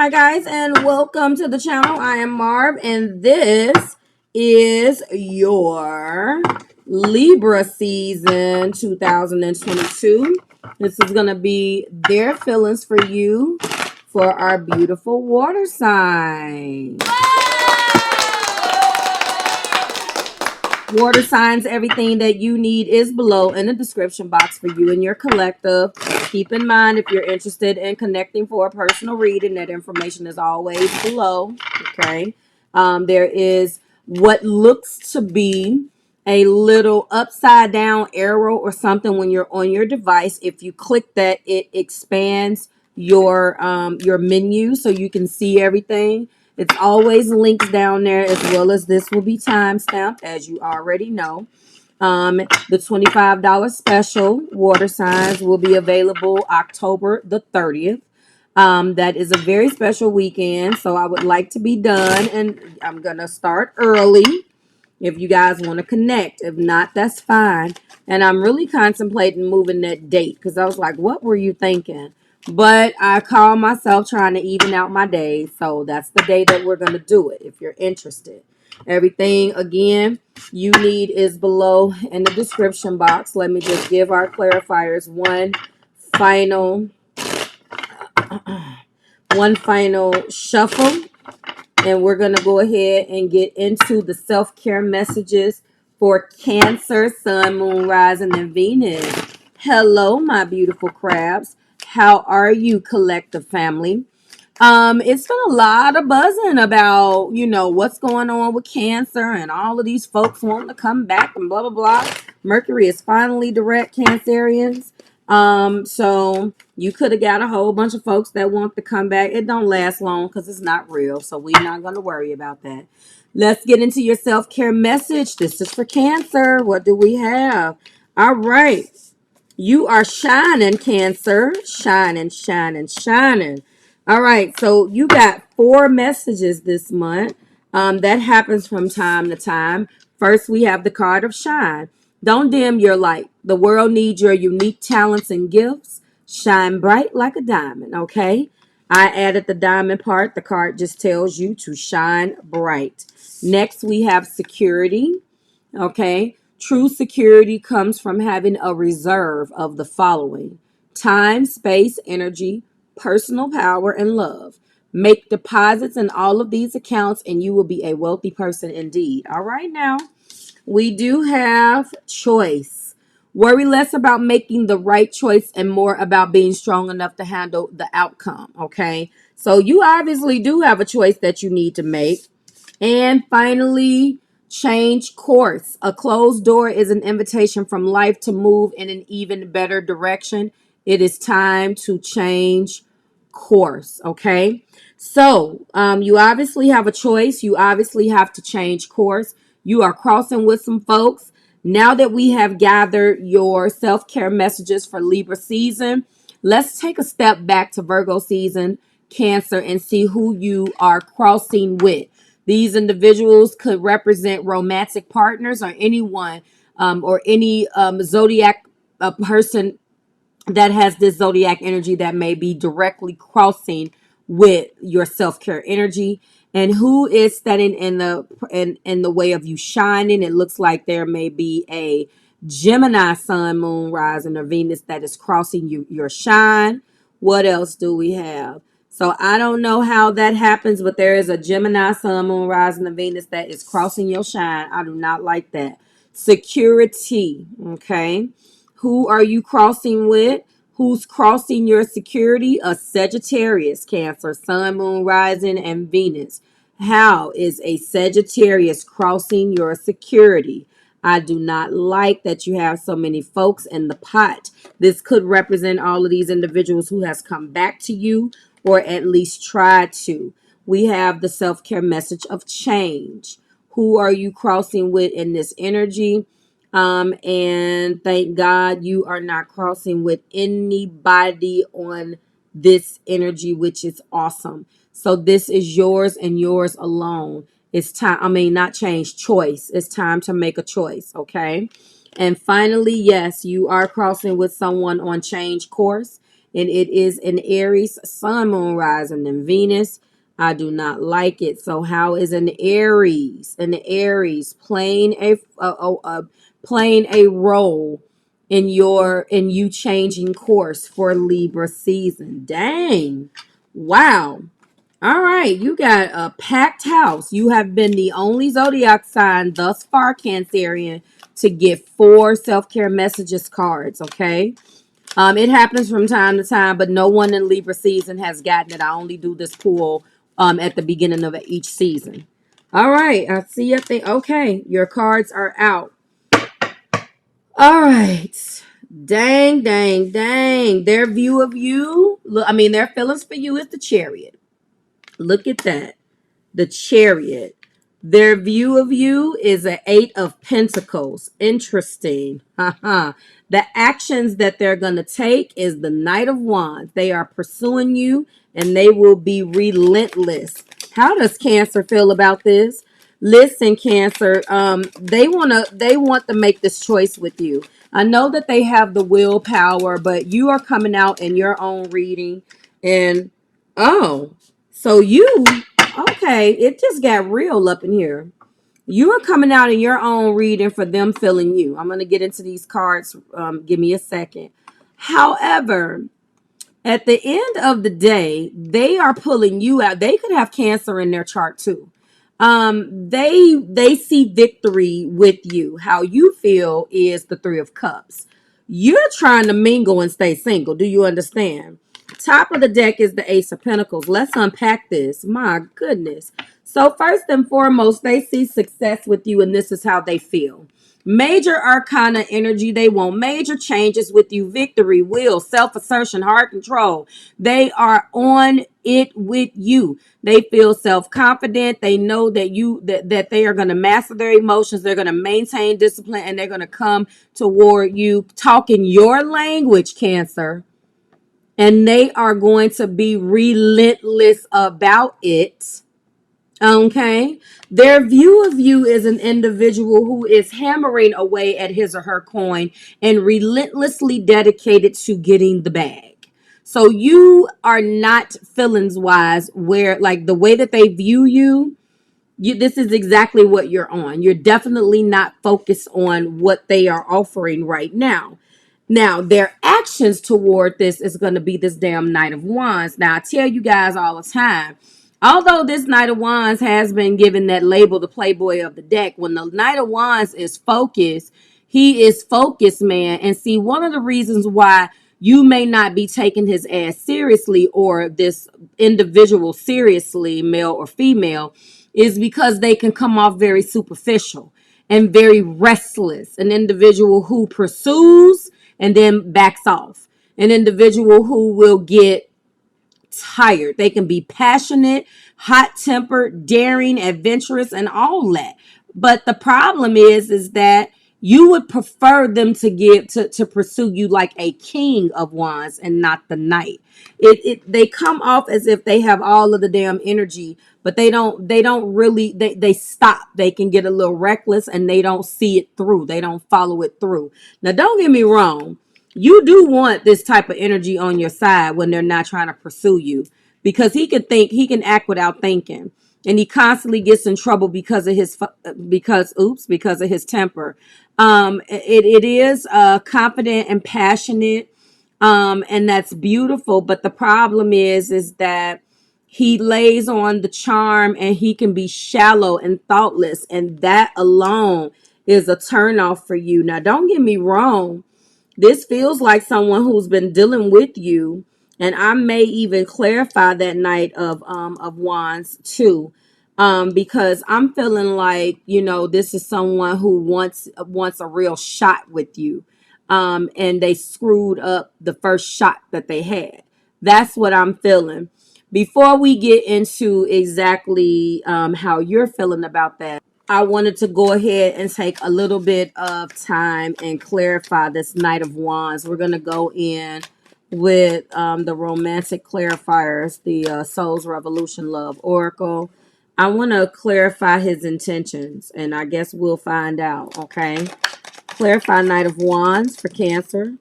Hi guys, and welcome to the channel. I am Marv, and this is your Libra season 2022. This is going to be their feelings for you for our beautiful water sign. Water signs, everything that you need is below in the description box for you and your collective. Keep in mind, if you're interested in connecting for a personal reading, that information is always below. Okay. There is what looks to be a little upside down arrow or something when you're on your device. If you click that, it expands your menu so you can see everything. It's always links down there, as well as this will be time stamped, as you already know. The $25 special water signs will be available October the 30th. That is a very special weekend, so I would like to be done, and I'm going to start early if you guys want to connect. If not, that's fine. And I'm really contemplating moving that date because I was like, what were you thinking? But I call myself trying to even out my days. So that's the day that we're going to do it if you're interested. Everything, again, you need is below in the description box. Let me just give our clarifiers one final shuffle. And we're going to go ahead and get into the self-care messages for Cancer, Sun, Moon, Rising, and Venus. Hello, my beautiful crabs. How are you, collective family? It's been a lot of buzzing about, what's going on with Cancer and all of these folks wanting to come back and blah, blah, blah. Mercury is finally direct, Cancerians. So you could have got a whole bunch of folks that want to come back. It don't last long because it's not real. So we're not going to worry about that. Let's get into your self-care message. This is for Cancer. What do we have? All right. You are shining, Cancer. Shining, shining, shining. All right. So you got 4 messages this month. That happens from time to time. First, we have the card of shine. Don't dim your light. The world needs your unique talents and gifts. Shine bright like a diamond, okay? I added the diamond part. The card just tells you to shine bright. Next, we have security, okay? True security comes from having a reserve of the following: time, space, energy, personal power, and love. Make deposits in all of these accounts and you will be a wealthy person indeed. All right, now we do have choice. Worry less about making the right choice and more about being strong enough to handle the outcome. Okay. So you obviously do have a choice that you need to make. And finally, change course. A closed door is an invitation from life to move in an even better direction. It is time to change course. Okay. So you obviously have a choice. You obviously have to change course. You are crossing with some folks. Now that we have gathered your self-care messages for Libra season, let's take a step back to Virgo season, Cancer, and see who you are crossing with. These individuals could represent romantic partners or anyone or any zodiac person that has this zodiac energy that may be directly crossing with your self-care energy. And who is standing in the way of you shining? It looks like there may be a Gemini, Sun, Moon, Rising, or Venus that is crossing your shine. What else do we have? So I don't know how that happens, but there is a Gemini, Sun, Moon, Rising, and Venus that is crossing your shine. I do not like that. Security, okay? Who are you crossing with? Who's crossing your security? A Sagittarius, Cancer, Sun, Moon, Rising, and Venus. How is a Sagittarius crossing your security? I do not like that you have so many folks in the pot. This could represent all of these individuals who has come back to you or at least tried to. We have the self-care message of change. Who are you crossing with in this energy? And thank God you are not crossing with anybody on this energy, which is awesome. So this is yours and yours alone. It's time. I mean, not change, choice. It's time to make a choice. Okay. And finally, yes, you are crossing with someone on change course. and it is an Aries, Sun, Moon, Rising, and Venus. I do not like it. So how is an Aries? An Aries playing playing a role in you changing course for Libra season? Dang. Wow. All right, you got a packed house. You have been the only zodiac sign thus far, Cancerian, to get 4 self-care messages cards, okay? It happens from time to time, but no one in Libra season has gotten it. I only do this pool at the beginning of each season. All right, I see if they, okay, your cards are out. All right. Dang, dang, dang. Their view of you, their feelings for you is the Chariot. Look at that. The Chariot. Their view of you is an 8 of Pentacles. Interesting. The actions that they're going to take is the Knight of Wands. They are pursuing you and they will be relentless. How does Cancer feel about this? Listen, Cancer, they want to make this choice with you. I know that they have the willpower, but you are coming out in your own reading and so you, okay, it just got real up in here. You are coming out in your own reading for them feeling you. I'm going to get into these cards. Give me a second. However, at the end of the day, they are pulling you out. They could have Cancer in their chart too. They see victory with you. How you feel is the 3 of Cups. You're trying to mingle and stay single. Do you understand? Top of the deck is the Ace of Pentacles. Let's unpack this. My goodness. So first and foremost, they see success with you, and this is how they feel. Major arcana energy. They want major changes with you. Victory, will, self-assertion, heart control. They are on it with you. They feel self-confident. They know that they are going to master their emotions. They're going to maintain discipline, and they're going to come toward you talking your language, Cancer. And they are going to be relentless about it. Okay. Their view of you is an individual who is hammering away at his or her coin and relentlessly dedicated to getting the bag. So you are not feelings wise where like the way that they view you, this is exactly what you're on. You're definitely not focused on what they are offering right now. Now, their actions toward this is going to be this damn Knight of Wands. Now, I tell you guys all the time, although this Knight of Wands has been given that label, the Playboy of the deck, when the Knight of Wands is focused, he is focused, man. And see, one of the reasons why you may not be taking his ass seriously or this individual seriously, male or female, is because they can come off very superficial and very restless. An individual who pursues and then backs off. An individual who will get tired. They can be passionate, hot-tempered, daring, adventurous, and all that. But the problem is that you would prefer them to pursue you like a king of wands and not the knight. They come off as if they have all of the damn energy, but they don't really they stop. They can get a little reckless and they don't see it through. They don't follow it through. Now don't get me wrong. You do want this type of energy on your side when they're not trying to pursue you, because he can act without thinking, and he constantly gets in trouble because of his temper. It is confident and passionate, and that's beautiful. But the problem is that he lays on the charm, and he can be shallow and thoughtless, and that alone is a turnoff for you. Now, don't get me wrong. This feels like someone who's been dealing with you, and I may even clarify that Knight of Wands too, because I'm feeling like this is someone who wants a real shot with you, and they screwed up the first shot that they had. That's what I'm feeling. Before we get into exactly how you're feeling about that, I wanted to go ahead and take a little bit of time and clarify this Knight of Wands. We're going to go in with the romantic clarifiers, the Soul's Revolution Love Oracle. I want to clarify his intentions, and I guess we'll find out, okay? Clarify Knight of Wands for Cancer.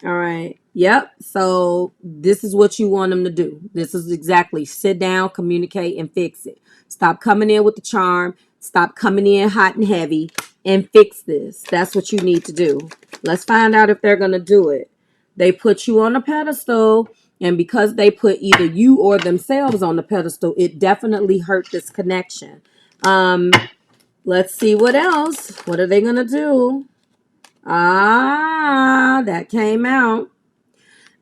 All right. Yep. So this is what you want them to do. This is exactly sit down, communicate, and fix it. Stop coming in with the charm. Stop coming in hot and heavy and fix this. That's what you need to do. Let's find out if they're going to do it. They put you on a pedestal, and because they put either you or themselves on the pedestal, it definitely hurt this connection. Um, let's see what else. What are they going to do? Ah, that came out.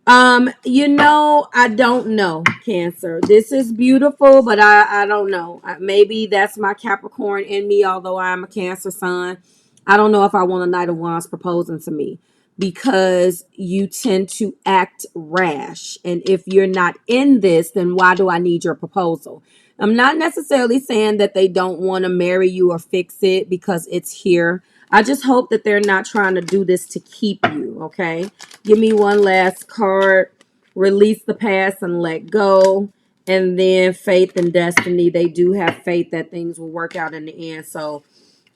I don't know, Cancer. This is beautiful, but I don't know. Maybe that's my Capricorn in me, although I'm a Cancer sun. I don't know if I want a Knight of Wands proposing to me because you tend to act rash. And if you're not in this, then why do I need your proposal? I'm not necessarily saying that they don't want to marry you or fix it because it's here. I just hope that they're not trying to do this to keep you, okay? Give me one last card. Release the past and let go. And then faith and destiny. They do have faith that things will work out in the end. So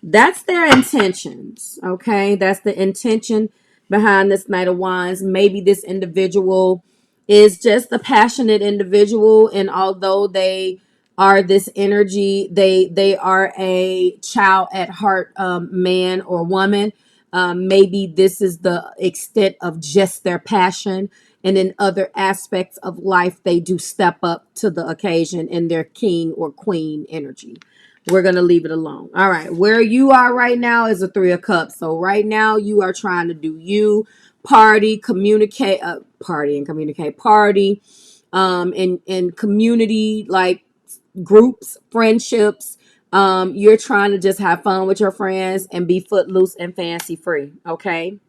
that's their intentions, okay? That's the intention behind this Knight of Wands. Maybe this individual is just a passionate individual, and although they are this energy, they are a child at heart, man or woman. Maybe this is the extent of just their passion, and in other aspects of life they do step up to the occasion in their king or queen energy. We're going to leave it alone. All right. Where you are right now is a 3 of Cups. So right now you are trying to do you, party, communicate, party, in community, like groups, friendships. You're trying to just have fun with your friends and be footloose and fancy free. Okay.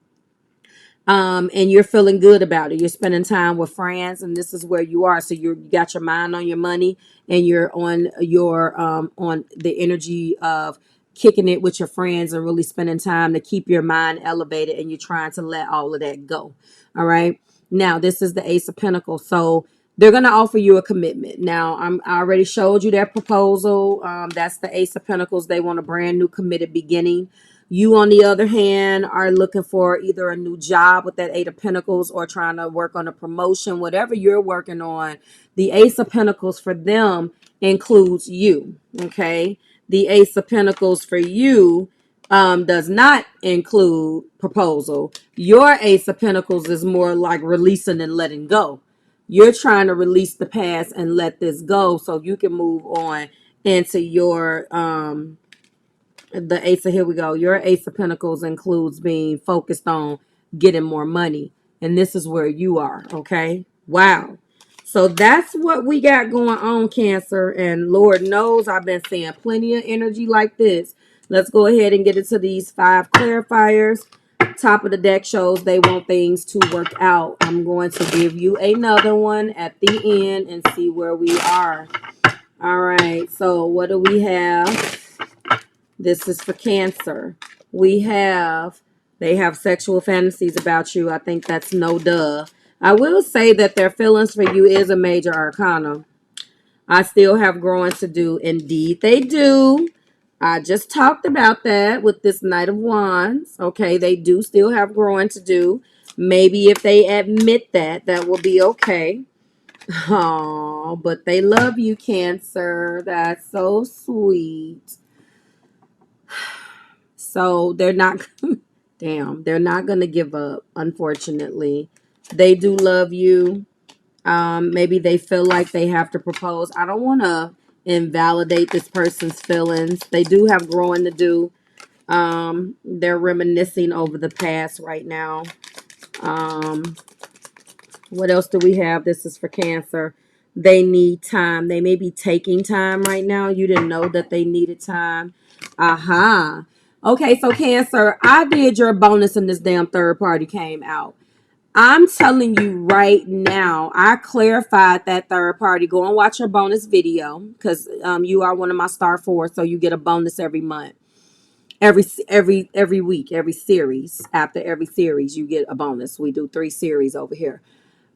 And you're feeling good about it. You're spending time with friends, and this is where you are. So you got your mind on your money, and you're on the energy of kicking it with your friends and really spending time to keep your mind elevated, and you're trying to let all of that go. All right. Now this is the Ace of Pentacles. So they're gonna offer you a commitment. Now I already showed you that proposal. That's the Ace of Pentacles. They want a brand new committed beginning. You, on the other hand, are looking for either a new job with that Eight of Pentacles or trying to work on a promotion, whatever you're working on. The Ace of Pentacles for them includes you, okay? The Ace of Pentacles for you does not include proposal. Your Ace of Pentacles is more like releasing and letting go. You're trying to release the past and let this go so you can move on into your the Ace of, here we go. Your Ace of Pentacles includes being focused on getting more money. And this is where you are. Okay. Wow. So that's what we got going on, Cancer. And Lord knows I've been seeing plenty of energy like this. Let's go ahead and get into these 5 clarifiers. Top of the deck shows they want things to work out. I'm going to give you another one at the end and see where we are. All right. So what do we have? This is for Cancer. They have sexual fantasies about you. I think that's no duh. I will say that their feelings for you is a major arcana. I still have growing to do. Indeed, they do. I just talked about that with this Knight of Wands. Okay, they do still have growing to do. Maybe if they admit that, that will be okay. Oh, but they love you, Cancer. That's so sweet. So they're not, damn, they're not going to give up, unfortunately. They do love you. Maybe they feel like they have to propose. I don't want to invalidate this person's feelings. They do have growing to do. They're reminiscing over the past right now. What else do we have? This is for Cancer. They need time. They may be taking time right now. You didn't know that they needed time. Aha. Okay, so Cancer, I did your bonus and this damn third party came out. I'm telling you right now, I clarified that third party. Go and watch your bonus video because you are one of my star 4, so you get a bonus every month. Every week, every series. After every series, you get a bonus. We do 3 series over here.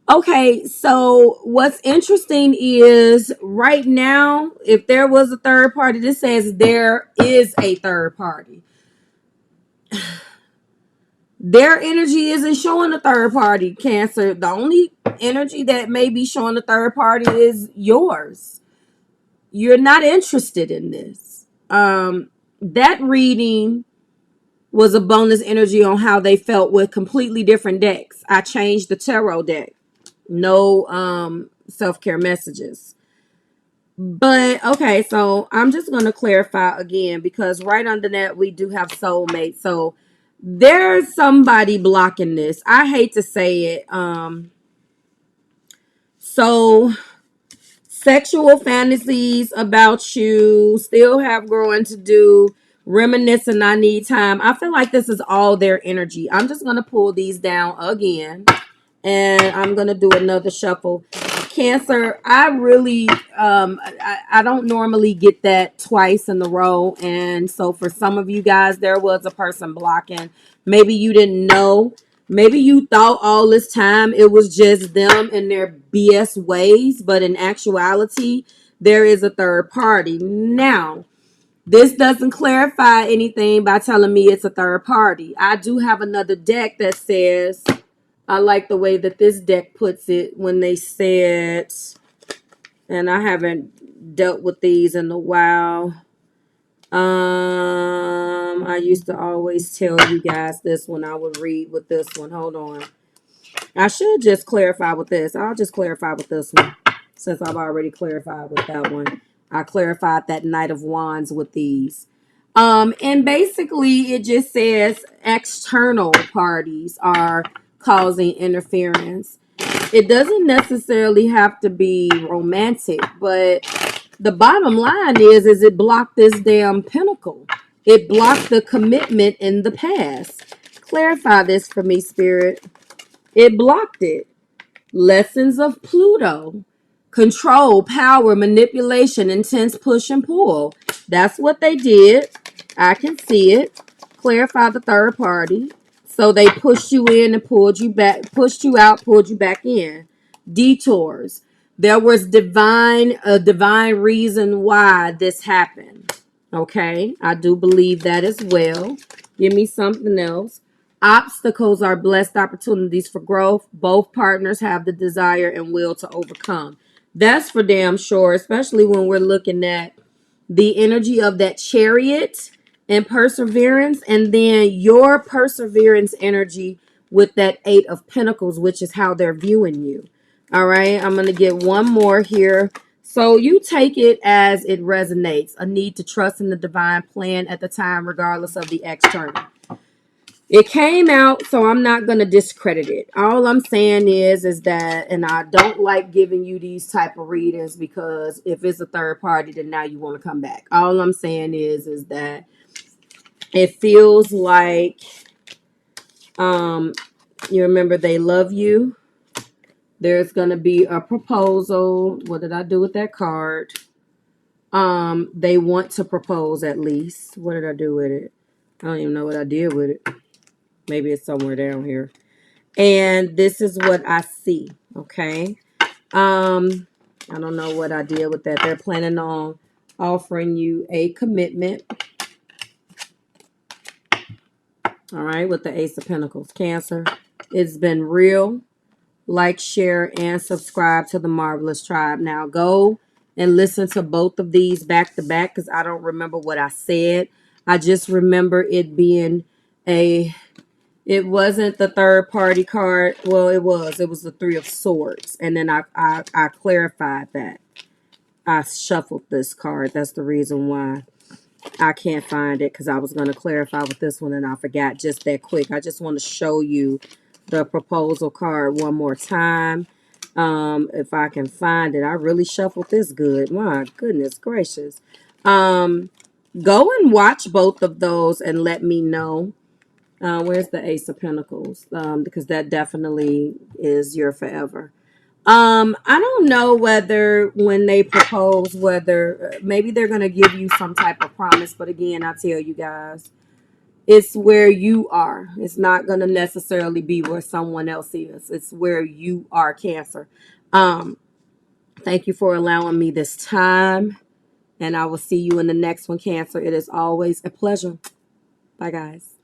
Okay, so what's interesting is right now, if there was a third party, this says there is a third party. Their energy isn't showing a third party, Cancer. The only energy that may be showing a third party is yours. You're not interested in this. That reading was a bonus energy on how they felt with completely different decks. I changed the tarot deck. No self-care messages. But okay, so I'm just going to clarify again because right under that we do have soulmate. So there's somebody blocking this. I hate to say it. So sexual fantasies about you, still have growing to do, reminiscing, I need time. I feel like this is all their energy. I'm just going to pull these down again and I'm going to do another shuffle. Cancer, I really, I don't normally get that twice in a row. And so for some of you guys, there was a person blocking. Maybe you didn't know. Maybe you thought all this time it was just them and their BS ways. But in actuality, there is a third party. Now, this doesn't clarify anything by telling me it's a third party. I do have another deck that says, I like the way that this deck puts it when they said, and I haven't dealt with these in a while. I used to always tell you guys this when I would read with this one. Hold on. I should just clarify with this. I'll just clarify with this one since I've already clarified with that one. I clarified that Knight of Wands with these. And basically it just says external parties are causing interference. It doesn't necessarily have to be romantic, but the bottom line is it blocked this damn pinnacle. It blocked the commitment in the past. Clarify this for me, Spirit. It blocked it. Lessons of Pluto. Control, power, manipulation, intense push and pull. That's what they did. I can see it. Clarify the third party. So they pushed you in and pulled you back, pushed you out, pulled you back in. Detours. There was a divine reason why this happened. Okay, I do believe that as well. Give me something else. Obstacles are blessed opportunities for growth. Both partners have the desire and will to overcome. That's for damn sure, especially when we're looking at the energy of that Chariot and perseverance, and then your perseverance energy with that Eight of Pentacles, which is how they're viewing you. All right, I'm going to get one more here. So you take it as it resonates. A need to trust in the divine plan at the time, regardless of the external. It came out, so I'm not going to discredit it. All I'm saying is that, and I don't like giving you these type of readings because if it's a third party, then now you want to come back. All I'm saying is that it feels like, you remember they love you. There's going to be a proposal. What did I do with that card? They want to propose at least. What did I do with it? I don't even know what I did with it. Maybe it's somewhere down here. And this is what I see. Okay. I don't know what I did with that. They're planning on offering you a commitment. All right. With the Ace of Pentacles. Cancer. It's been real. Like, share, and subscribe to the Marvelous Tribe. Now go and listen to both of these back to back because I don't remember what I said. I just remember it being it wasn't the third party card. Well, it was the Three of Swords. And then I clarified that. I shuffled this card. That's the reason why I can't find it, because I was going to clarify with this one and I forgot just that quick. I just want to show you the proposal card one more time. If I can find it. I really shuffled this good. My goodness gracious. Go and watch both of those and let me know. Where's the Ace of Pentacles? Because that definitely is your forever. I don't know whether when they propose, whether maybe they're going to give you some type of promise. But again, I tell you guys, it's where you are. It's not going to necessarily be where someone else is. It's where you are, Cancer. Thank you for allowing me this time. And I will see you in the next one, Cancer. It is always a pleasure. Bye, guys.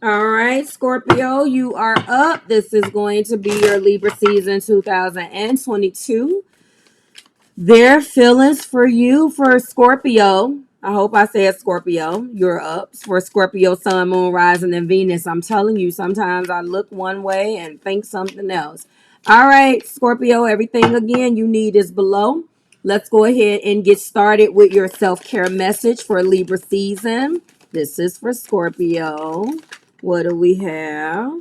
All right, Scorpio, you are up. This is going to be your Libra season 2022. Their feelings for you for Scorpio. I hope I said Scorpio. You're up for Scorpio, Sun, Moon, Rising, and Venus. I'm telling you, sometimes I look one way and think something else. All right, Scorpio, everything again you need is below. Let's go ahead and get started with your self-care message for Libra season. This is for Scorpio. What do we have?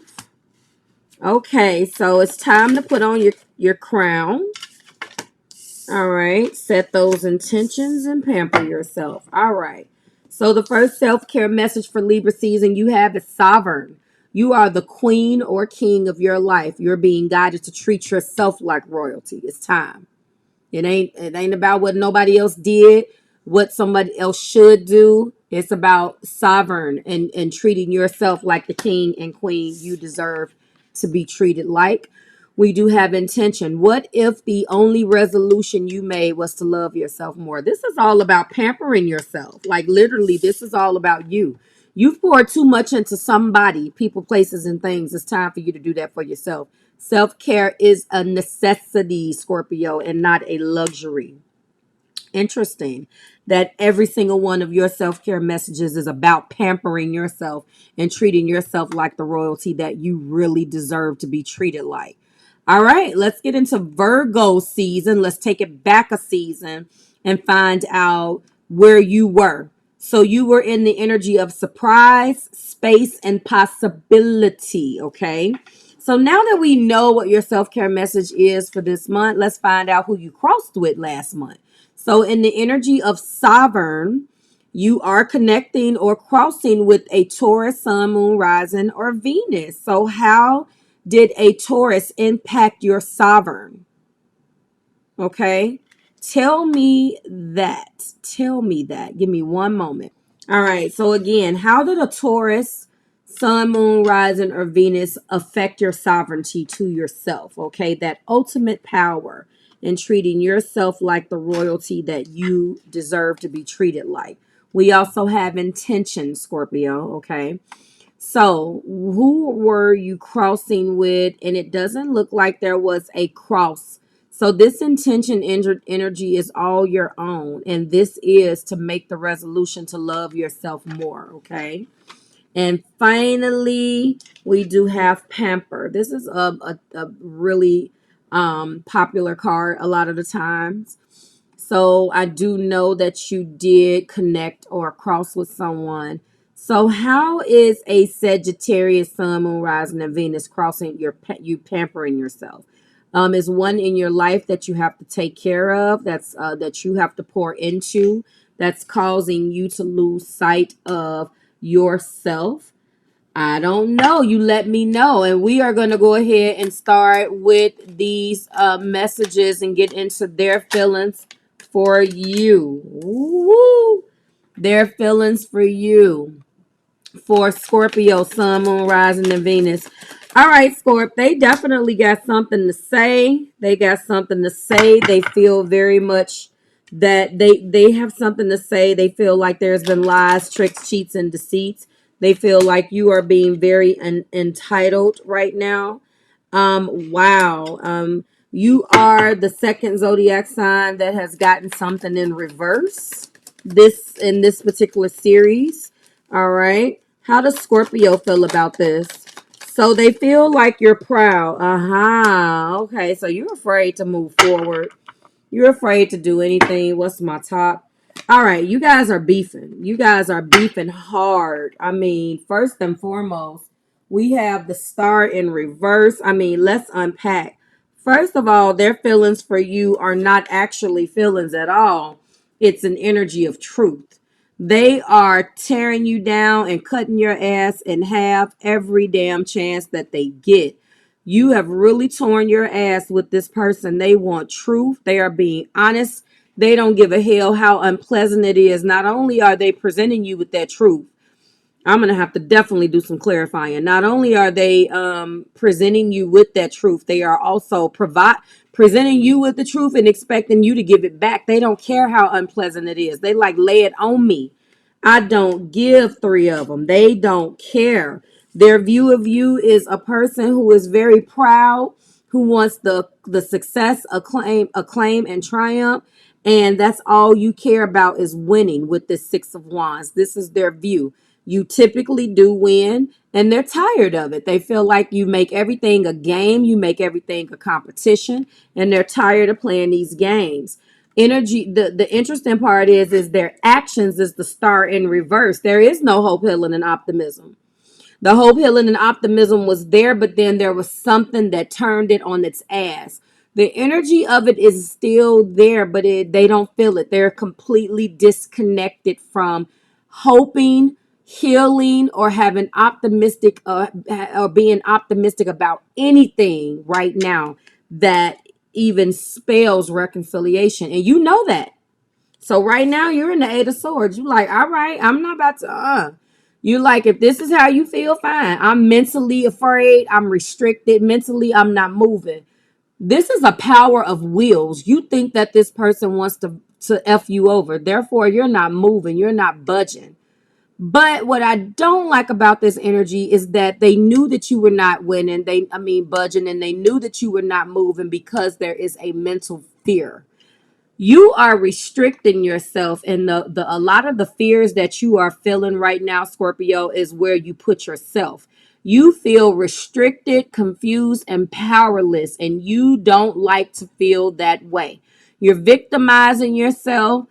Okay, so it's time to put on your crown. All right. Set those intentions and pamper yourself. All right. So the first self-care message for Libra season you have is sovereign. You are the queen or king of your life. You're being guided to treat yourself like royalty. It's time. It ain't about what nobody else did, what somebody else should do. It's about sovereign and treating yourself like the king and queen you deserve to be treated like. We do have intention. What if the only resolution you made was to love yourself more? This is all about pampering yourself. Like literally, this is all about you. You've poured too much into somebody, people, places, and things. It's time for you to do that for yourself. Self-care is a necessity, Scorpio, and not a luxury. Interesting that every single one of your self-care messages is about pampering yourself and treating yourself like the royalty that you really deserve to be treated like. All right, let's get into Virgo season. Let's take it back a season and find out where you were. So you were in the energy of surprise, space, and possibility, okay? So now that we know what your self-care message is for this month, let's find out who you crossed with last month. So in the energy of sovereign, you are connecting or crossing with a Taurus, Sun, Moon, Rising, or Venus. So how did a Taurus impact your sovereign? Okay. Tell me that. Tell me that. Give me one moment. All right. So again, how did a Taurus, Sun, Moon, Rising, or Venus affect your sovereignty to yourself? Okay. That ultimate power in treating yourself like the royalty that you deserve to be treated like. We also have intention, Scorpio. Okay. So, who were you crossing with? And it doesn't look like there was a cross. So, this intention energy is all your own. And this is to make the resolution to love yourself more. Okay. And finally, we do have Pamper. This is a really popular card a lot of the times. So I do know that you did connect or cross with someone. So how is a Sagittarius, Sun, Moon, Rising, and Venus crossing you pampering yourself? Is one in your life that you have to take care of, that you have to pour into, that's causing you to lose sight of yourself? I don't know. You let me know. And we are going to go ahead and start with these messages and get into their feelings for you. Woo! Their feelings for you. For Scorpio, Sun, Moon, Rising, and Venus. All right, Scorp, they definitely got something to say. They got something to say. They feel very much that they have something to say. They feel like there's been lies, tricks, cheats, and deceits. They feel like you are being very entitled right now. Wow. You are the second zodiac sign that has gotten something in reverse in this particular series. All right. How does Scorpio feel about this? So they feel like you're proud. Okay. So you're afraid to move forward. You're afraid to do anything. What's my top? All right. You guys are beefing. You guys are beefing hard. I mean, first and foremost, we have the star in reverse. I mean, let's unpack. First of all, their feelings for you are not actually feelings at all. It's an energy of truth. They are tearing you down and cutting your ass in half every damn chance that they get. You have really torn your ass with this person. They want truth. They are being honest. They don't give a hell how unpleasant it is. Not only are they presenting you with that truth, I'm going to have to definitely do some clarifying. Not only are they presenting you with that truth, they are also presenting you with the truth and expecting you to give it back. They don't care how unpleasant it is. They like lay it on me. I don't give three of them. They don't care. Their view of you is a person who is very proud, who wants the success, acclaim, and triumph. And that's all you care about is winning with this Six of Wands. This is their view. You typically do win, and they're tired of it. They feel like you make everything a game, you make everything a competition, and they're tired of playing these games. Energy, the interesting part is their actions is the star in reverse. There is no hope, healing, and optimism. The hope, healing, and optimism was there, but then there was something that turned it on its ass. The energy of it is still there, but they don't feel it. They're completely disconnected from hoping, healing, or having optimistic or being optimistic about anything right now that even spells reconciliation. And you know that. So right now you're in the Eight of Swords. You like, all right, I'm not about to You like, if this is how you feel, fine. I'm mentally afraid. I'm restricted. Mentally, I'm not moving. This is a power of wills. You think that this person wants to F you over. Therefore, you're not moving. You're not budging. But what I don't like about this energy is that they knew that you were not winning. Budging, and they knew that you were not moving because there is a mental fear. You are restricting yourself, and the a lot of the fears that you are feeling right now, Scorpio, is where you put yourself. You feel restricted, confused, and powerless, and you don't like to feel that way. You're victimizing yourself,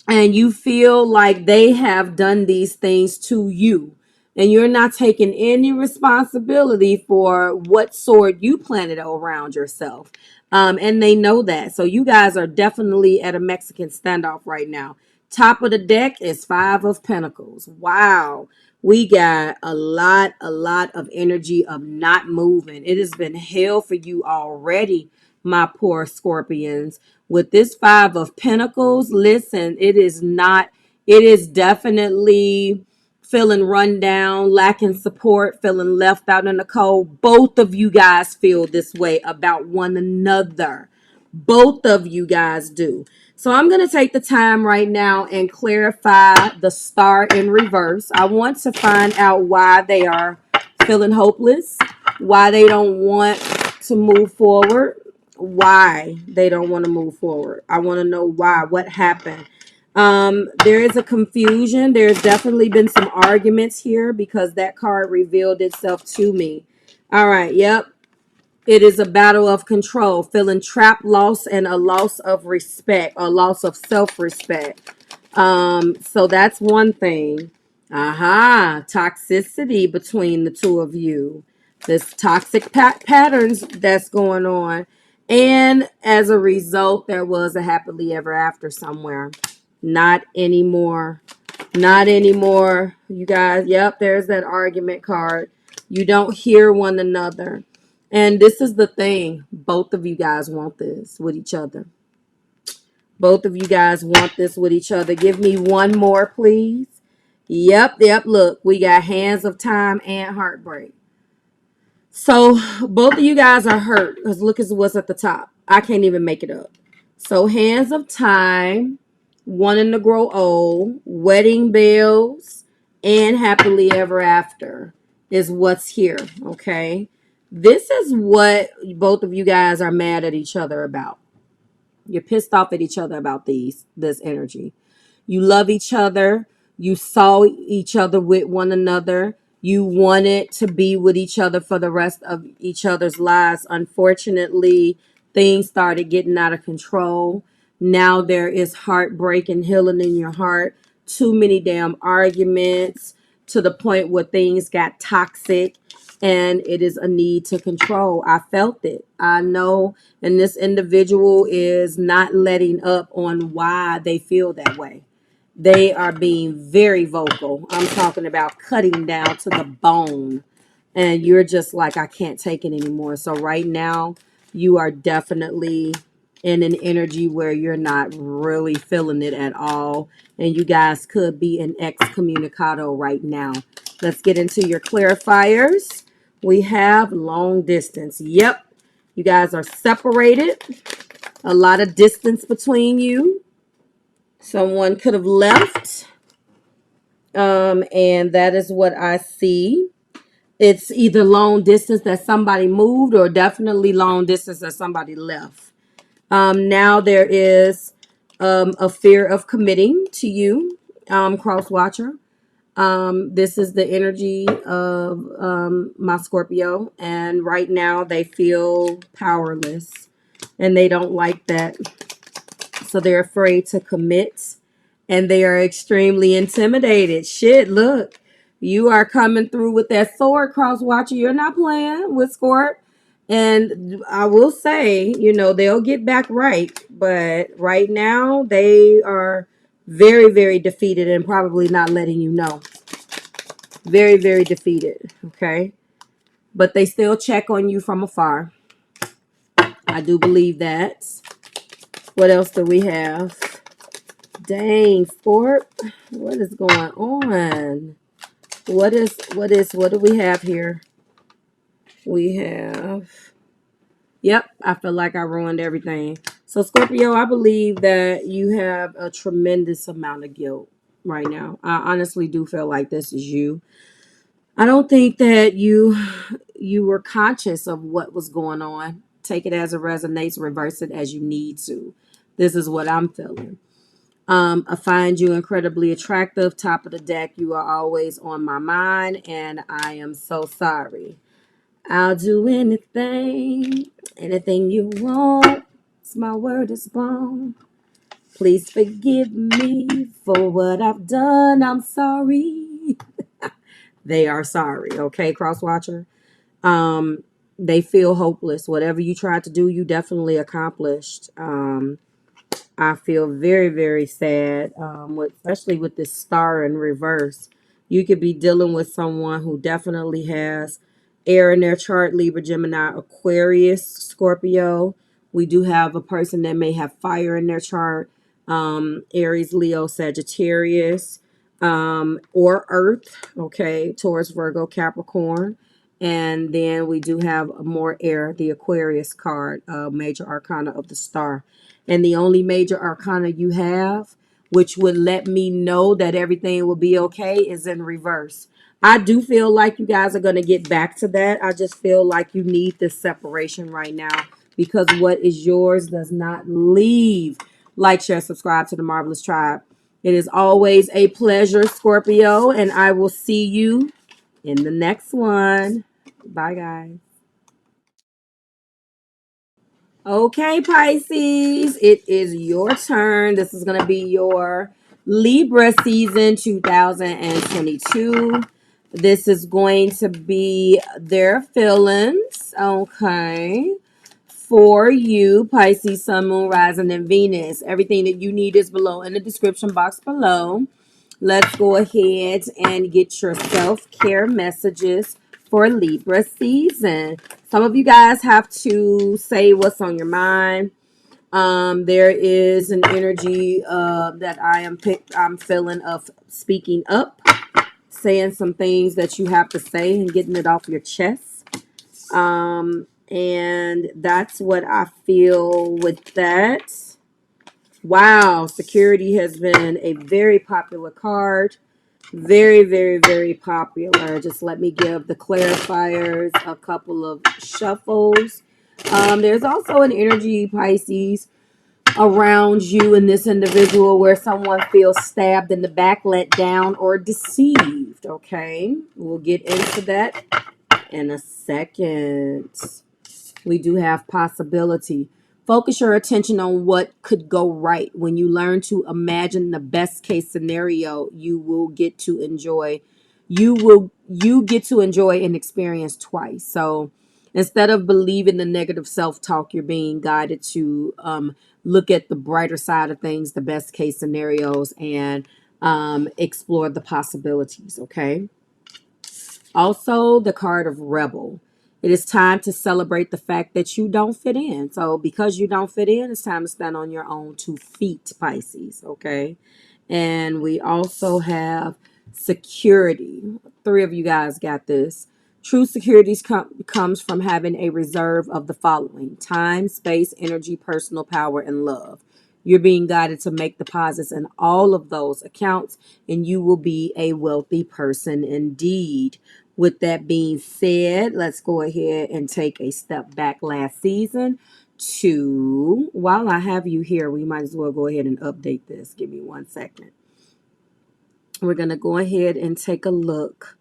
and you feel like they have done these things to you, and you're not taking any responsibility for what sword you planted around yourself. And they know that. So you guys are definitely at a Mexican standoff right now. Top of the deck is Five of Pentacles. Wow. We got a lot of energy of not moving. It has been hell for you already, my poor Scorpions. With this Five of Pentacles, listen, it is definitely feeling run down, lacking support, feeling left out in the cold. Both of you guys feel this way about one another. Both of you guys do. So I'm going to take the time right now and clarify the star in reverse. I want to find out why they are feeling hopeless, why they don't want to move forward, why they don't want to move forward. I want to know why, what happened. There is a confusion. There's definitely been some arguments here because that card revealed itself to me. All right. Yep. It is a battle of control, feeling trapped, lost, and a loss of respect, or loss of self-respect. So that's one thing. Aha, toxicity between the two of you. This toxic patterns that's going on. And as a result, there was a happily ever after somewhere. Not anymore. Not anymore. You guys, yep, there's that argument card. You don't hear one another. And this is the thing. Both of you guys want this with each other. Both of you guys want this with each other. Give me one more, please. Yep. Look, we got Hands of Time and Heartbreak. So both of you guys are hurt because look at what's at the top. I can't even make it up. So Hands of Time, Wanting to Grow Old, Wedding Bells, and Happily Ever After is what's here. Okay. This is what both of you guys are mad at each other about. You're pissed off at each other about this energy. You love each other. You saw each other with one another. You wanted to be with each other for the rest of each other's lives. Unfortunately, things started getting out of control. Now there is heartbreak and healing in your heart. Too many damn arguments to the point where things got toxic. And it is a need to control. I felt it. I know. And this individual is not letting up on why they feel that way. They are being very vocal. I'm talking about cutting down to the bone. And you're just like, I can't take it anymore. So right now, you are definitely in an energy where you're not really feeling it at all. And you guys could be an excommunicado right now. Let's get into your clarifiers. We have long distance. Yep. You guys are separated. A lot of distance between you. Someone could have left. And that is what I see. It's either long distance that somebody moved or definitely long distance that somebody left. Now there is a fear of committing to you, cross watcher. This is the energy of my Scorpio, and right now they feel powerless and they don't like that. So they're afraid to commit and they are extremely intimidated. Shit, look, you are coming through with that sword, cross watcher. You're not playing with Scorp. And I will say, they'll get back right. But right now, they are very, very defeated and probably not letting you know. Very, very defeated. Okay. But they still check on you from afar. I do believe that. What else do we have? Dang, Scorp. What is going on? What do we have here? We have, yep, I feel like I ruined everything. So Scorpio, I believe that you have a tremendous amount of guilt right now. I honestly do feel like this is you. I don't think that you were conscious of what was going on. Take it as it resonates, reverse it as you need to. This is what I'm feeling. I find you incredibly attractive. Top of the deck, you are always on my mind, and I am so sorry. I'll do anything you want. It's my word is bond. Please forgive me for what I've done. I'm sorry. They are sorry, okay, Crosswatcher? They feel hopeless. Whatever you tried to do, you definitely accomplished. I feel very, very sad, especially with this star in reverse. You could be dealing with someone who definitely has air in their chart, Libra, Gemini, Aquarius, Scorpio. We do have a person that may have fire in their chart, Aries, Leo, Sagittarius, or Earth, okay, Taurus, Virgo, Capricorn. And then we do have more air, the Aquarius card, major arcana of the star. And the only major arcana you have, which would let me know that everything will be okay, is in reverse. I do feel like you guys are going to get back to that. I just feel like you need this separation right now because what is yours does not leave. Like, share, subscribe to the Marvelous Tribe. It is always a pleasure, Scorpio, and I will see you in the next one. Bye, guys. Okay, Pisces, it is your turn. This is going to be your Libra season 2022. This is going to be their feelings, okay, for you, Pisces, Sun, Moon, Rising, and Venus. Everything that you need is below in the description box below. Let's go ahead and get your self-care messages for Libra season. Some of you guys have to say what's on your mind. There is an energy that I'm feeling of speaking up, saying some things that you have to say and getting it off your chest. And that's what I feel with that. Wow, security has been a very popular card. Very, very, very popular. Just let me give the clarifiers a couple of shuffles. There's also an energy, Pisces, around you and this individual where someone feels stabbed in the back, let down, or deceived. Okay, we'll get into that in a second. We do have possibility. Focus your attention on what could go right. When you learn to imagine the best case scenario, you get to enjoy and experience twice. So instead of believing the negative self-talk, you're being guided to look at the brighter side of things, the best case scenarios, and explore the possibilities, okay? Also, the card of Rebel. It is time to celebrate the fact that you don't fit in. So because you don't fit in, it's time to stand on your own 2 feet, Pisces, okay? And we also have security. 3 of you guys got this. True security comes from having a reserve of the following: time, space, energy, personal power, and love. You're being guided to make deposits in all of those accounts, and you will be a wealthy person indeed. With that being said, let's go ahead and take a step back last season to, while I have you here, we might as well go ahead and update this. Give me 1 second. We're going to go ahead and take a look,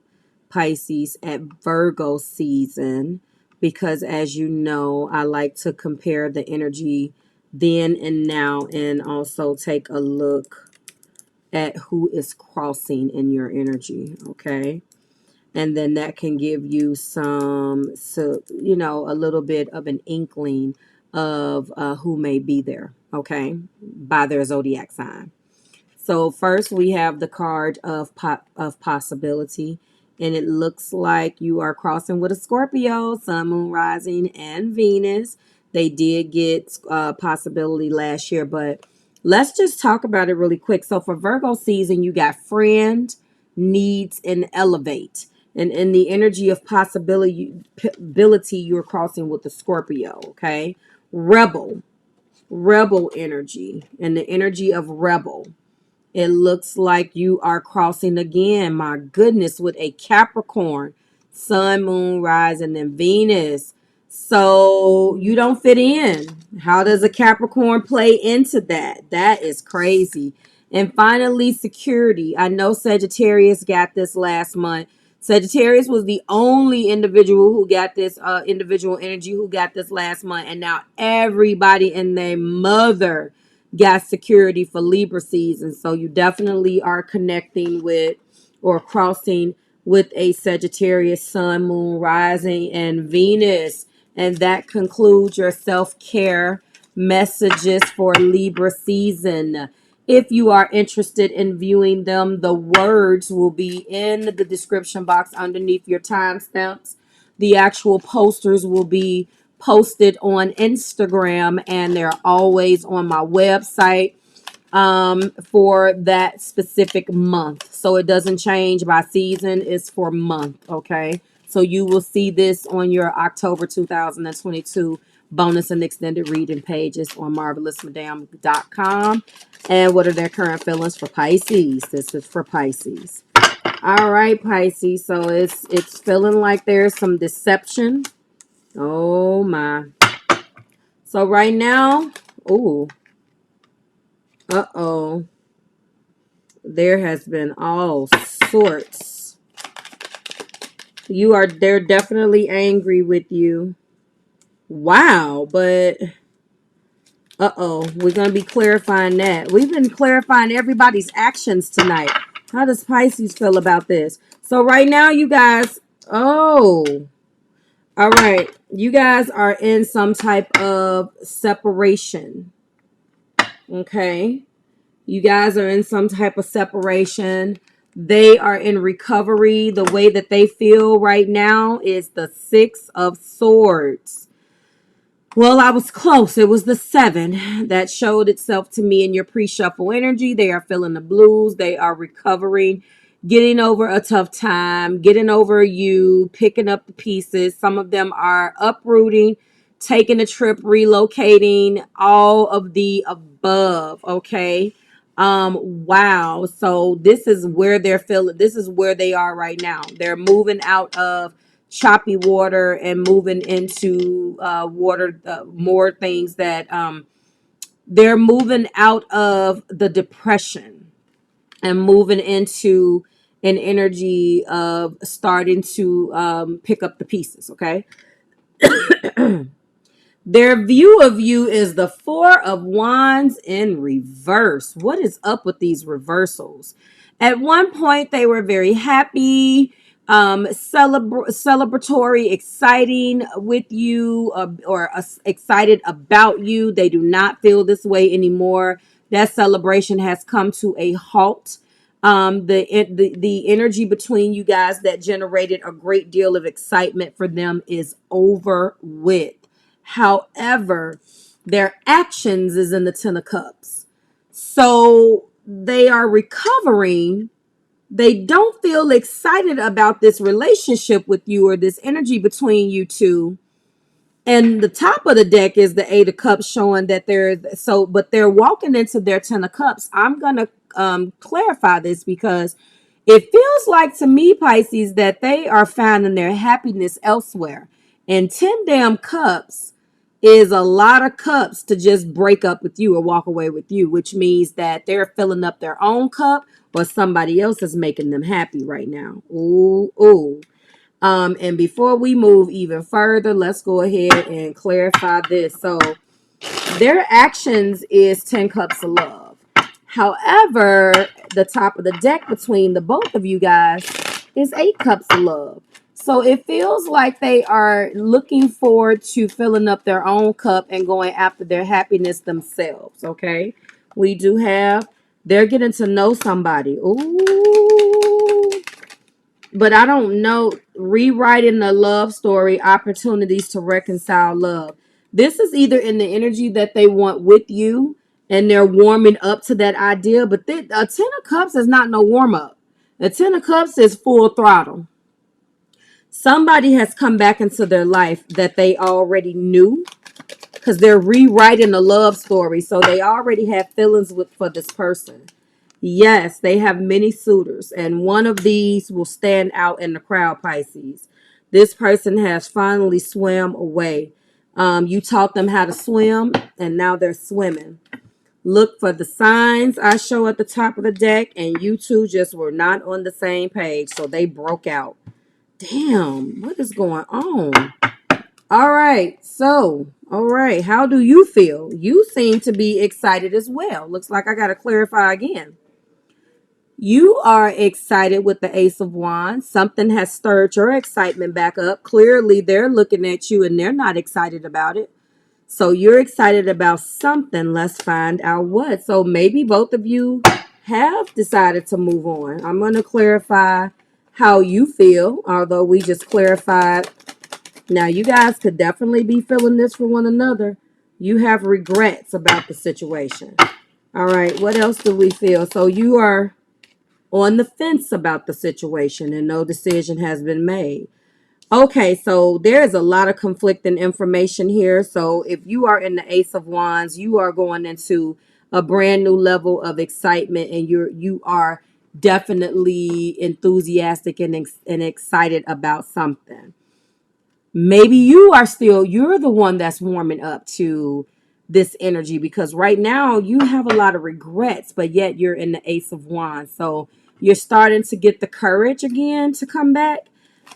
Pisces, at Virgo season, because as you know, I like to compare the energy then and now, and also take a look at who is crossing in your energy, okay? And then that can give you so you know, a little bit of an inkling of who may be there, okay, by their zodiac sign. So first we have the card of possibility, and it looks like you are crossing with a Scorpio, Sun, Moon, Rising, and Venus. They did get possibility last year, but let's just talk about it really quick. So for Virgo season, you got friend, needs, and elevate. And in the energy of possibility, you're crossing with the Scorpio, okay? Rebel energy, and the energy of rebel. It looks like you are crossing again, my goodness, with a Capricorn, Sun, Moon, Rising, and Venus. So you don't fit in. How does a Capricorn play into that? That is crazy. And finally, security. I know Sagittarius got this last month. Sagittarius was the only individual who got this individual energy who got this last month. And now everybody and their mother got security for Libra season. So you definitely are connecting with or crossing with a Sagittarius, Sun, Moon, Rising, and Venus. And that concludes your self-care messages for Libra season. If you are interested in viewing them, the words will be in the description box underneath your timestamps. The actual posters will be posted on Instagram, and they're always on my website for that specific month. So it doesn't change by season, it's for month, okay? So you will see this on your October 2022 bonus and extended reading pages on marvelousmadame.com. And what are their current feelings for Pisces? This is for Pisces. All right, Pisces. So it's feeling like there's some deception. Oh my. So right now, ooh, uh-oh. There has been all sorts. They're definitely angry with you. Wow, but uh-oh, we're going to be clarifying that. We've been clarifying everybody's actions tonight. How does Pisces feel about this? So right now, you guys, oh, all right. You guys are in some type of separation. Okay. You guys are in some type of separation. They are in recovery. The way that they feel right now is the Six of Swords. Well, I was close. It was the 7 that showed itself to me in your pre-shuffle energy. They are feeling the blues. They are recovering, getting over a tough time, getting over you, picking up the pieces. Some of them are uprooting, taking a trip, relocating, all of the above, okay? Wow. So this is where they're feeling, this is where they are right now. They're moving out of choppy water and moving into water, more things that they're moving out of the depression and moving into an energy of starting to pick up the pieces, okay? Their view of you is the Four of Wands in reverse. What is up with these reversals? At one point, they were very happy, celebratory, exciting with you, or excited about you. They do not feel this way anymore. That celebration has come to a halt. The energy between you guys that generated a great deal of excitement for them is over with. However, their actions is in the 10 of Cups. So they are recovering. They don't feel excited about this relationship with you or this energy between you two. And the top of the deck is the 8 of Cups, showing that but they're walking into their 10 of Cups. I'm going to clarify this because It feels like to me, Pisces, that they are finding their happiness elsewhere. And 10 damn cups is a lot of cups to just break up with you or walk away with you, which means that they're filling up their own cup or somebody else is making them happy right now. Ooh, ooh. And before we move even further, let's go ahead and clarify this. So their actions is 10 cups of love. However, the top of the deck between the both of you guys is 8 cups of love. So it feels like they are looking forward to filling up their own cup and going after their happiness themselves. Okay. We do have, they're getting to know somebody. Ooh. But I don't know, rewriting the love story, opportunities to reconcile love. This is either in the energy that they want with you and they're warming up to that idea, but a 10 of cups is not no warm up. A 10 of cups is full throttle. Somebody has come back into their life that they already knew because they're rewriting a love story. So they already have feelings for this person. Yes, they have many suitors, and one of these will stand out in the crowd, Pisces. This person has finally swam away. You taught them how to swim, and now they're swimming. Look for the signs I show at the top of the deck, and you two just were not on the same page, so they broke out. Damn, what is going on? All right, how do you feel? You seem to be excited as well. Looks like I got to clarify again. You are excited with the Ace of Wands. Something has stirred your excitement back up. Clearly, they're looking at you and they're not excited about it. So you're excited about something. Let's find out what. So maybe both of you have decided to move on. I'm going to clarify how you feel, although we just clarified. Now, you guys could definitely be feeling this for one another. You have regrets about the situation. All right, what else do we feel? So you are on the fence about the situation and no decision has been made. Okay, so there's a lot of conflicting information here. So if you are in the Ace of Wands, you are going into a brand new level of excitement and you are definitely enthusiastic and excited about something. Maybe you're the one that's warming up to this energy because right now you have a lot of regrets, but yet you're in the Ace of Wands. So you're starting to get the courage again to come back,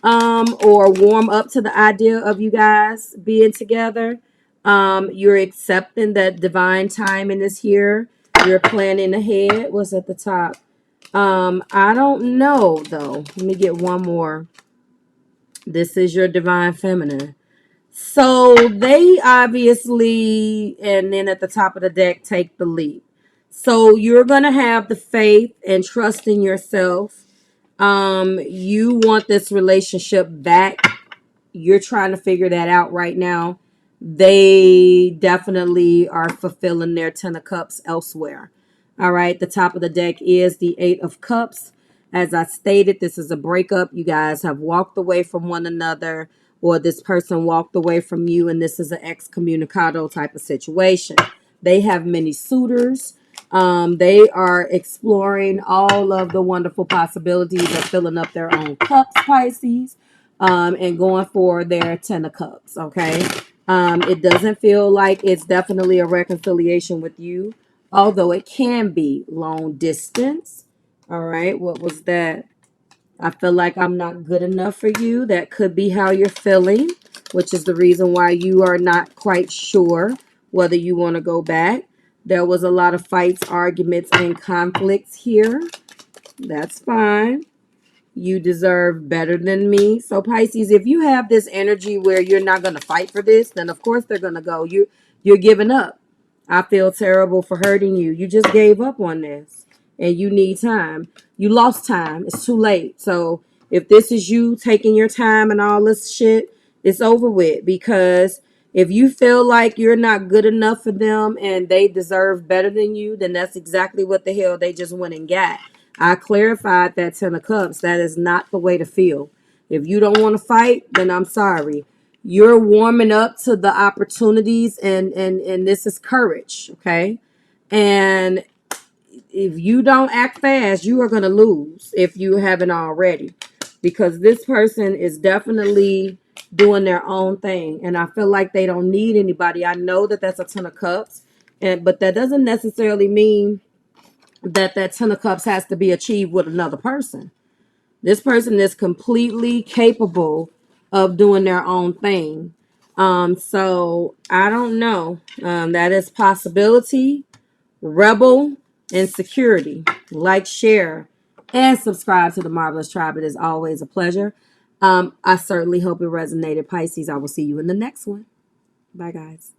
or warm up to the idea of you guys being together. You're accepting that divine timing is here. You're planning ahead. What's at the top? I don't know though. Let me get one more. This is your divine feminine. So they obviously, and then at the top of the deck, take the leap. So you're going to have the faith and trust in yourself. You want this relationship back. You're trying to figure that out right now. They definitely are fulfilling their 10 of cups elsewhere. All right. The top of the deck is the 8 of cups. As I stated, this is a breakup. You guys have walked away from one another, or this person walked away from you, and this is an excommunicado type of situation. They have many suitors. They are exploring all of the wonderful possibilities of filling up their own cups, Pisces, and going for their 10 of cups, okay? It doesn't feel like it's definitely a reconciliation with you, although it can be long distance. All right, what was that? I feel like I'm not good enough for you. That could be how you're feeling, which is the reason why you are not quite sure whether you want to go back. There was a lot of fights, arguments, and conflicts here. That's fine. You deserve better than me. So Pisces, if you have this energy where you're not going to fight for this, then of course they're going to go. You're giving up. I feel terrible for hurting you. You just gave up on this and you need time. You lost time. It's too late. So if this is you taking your time and all this shit, it's over with, because if you feel like you're not good enough for them and they deserve better than you, then that's exactly what the hell they just went and got. I clarified that 10 of cups. That is not the way to feel. If you don't want to fight, then I'm sorry. You're warming up to the opportunities, and this is courage, okay? And if you don't act fast, you are going to lose if you haven't already, because this person is definitely doing their own thing, and I feel like they don't need anybody. I know that that's a Ten of Cups, but that doesn't necessarily mean that that Ten of Cups has to be achieved with another person. This person is completely capable of doing their own thing. So I don't know. That is possibility, rebel, and security. Like, share, and subscribe to the Marvelous Tribe. It is always a pleasure. I certainly hope it resonated, Pisces. I will see you in the next one. Bye, guys.